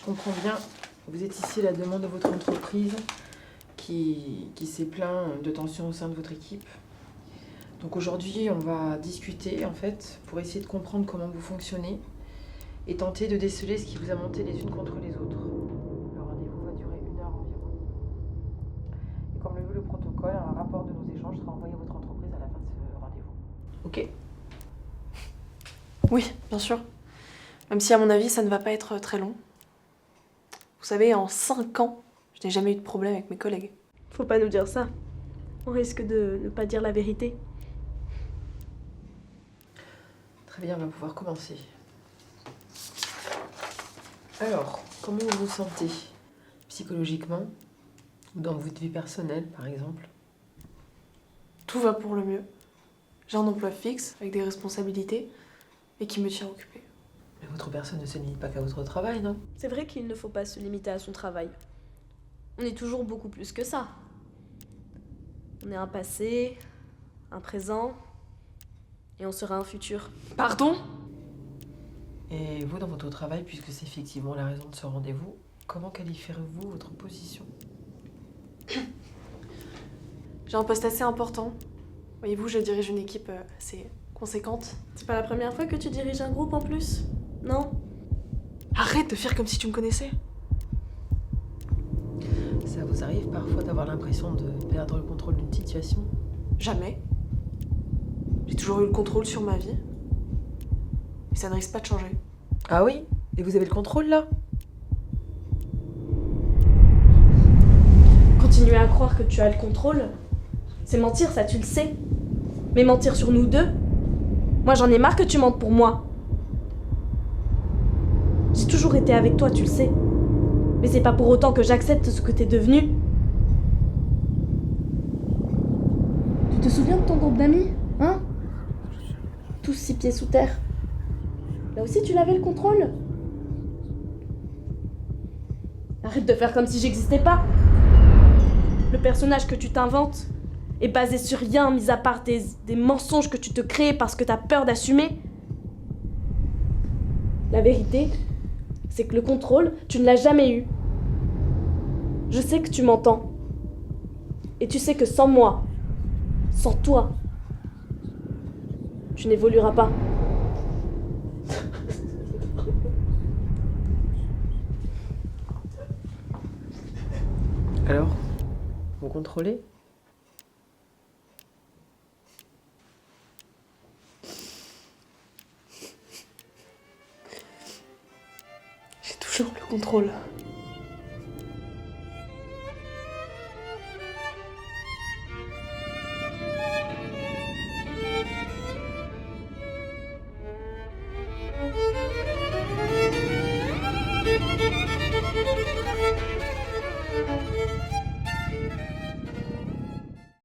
comprends bien, vous êtes ici à la demande de votre entreprise qui s'est plaint de tensions au sein de votre équipe. Donc aujourd'hui, on va discuter en fait pour essayer de comprendre comment vous fonctionnez et tenter de déceler ce qui vous a monté les unes contre les autres. Le rendez-vous va durer 1 heure environ. Et comme le veut le protocole, un rapport de nos échanges sera envoyé à votre entreprise à la fin de ce rendez-vous. Ok? Oui, bien sûr. Même si à mon avis, ça ne va pas être très long. Vous savez, en 5 ans, je n'ai jamais eu de problème avec mes collègues. Faut pas nous dire ça. On risque de ne pas dire la vérité. Très bien, on va pouvoir commencer. Alors, comment vous vous sentez psychologiquement ou dans votre vie personnelle, par exemple? Tout va pour le mieux. J'ai un emploi fixe, avec des responsabilités, et qui me tient occupée. Mais votre personne ne se limite pas qu'à votre travail, non? C'est vrai qu'il ne faut pas se limiter à son travail. On est toujours beaucoup plus que ça. On est un passé, un présent, et on sera un futur. Pardon ? Et vous, dans votre travail, puisque c'est effectivement la raison de ce rendez-vous, comment qualifierez-vous votre position? J'ai un poste assez important. Voyez-vous, je dirige une équipe assez conséquente. C'est pas la première fois que tu diriges un groupe en plus, non? Arrête de faire comme si tu me connaissais. Ça vous arrive parfois d'avoir l'impression de perdre le contrôle d'une situation? Jamais. J'ai toujours eu le contrôle sur ma vie. Et ça ne risque pas de changer. Ah oui? Et vous avez le contrôle, là? Continuer à croire que tu as le contrôle, c'est mentir, ça tu le sais. Mais mentir sur nous deux, moi j'en ai marre que tu mentes pour moi. J'ai toujours été avec toi, tu le sais. Mais c'est pas pour autant que j'accepte ce que t'es devenu. Tu te souviens de ton groupe d'amis, hein? Tous 6 pieds sous terre. Là aussi tu l'avais le contrôle. Arrête de faire comme si j'existais pas. Le personnage que tu t'inventes est basé sur rien, mis à part des mensonges que tu te crées parce que t'as peur d'assumer. La vérité, c'est que le contrôle, tu ne l'as jamais eu. Je sais que tu m'entends. Et tu sais que sans moi, sans toi, tu n'évolueras pas. Alors, vous contrôlez? J'ai toujours le contrôle.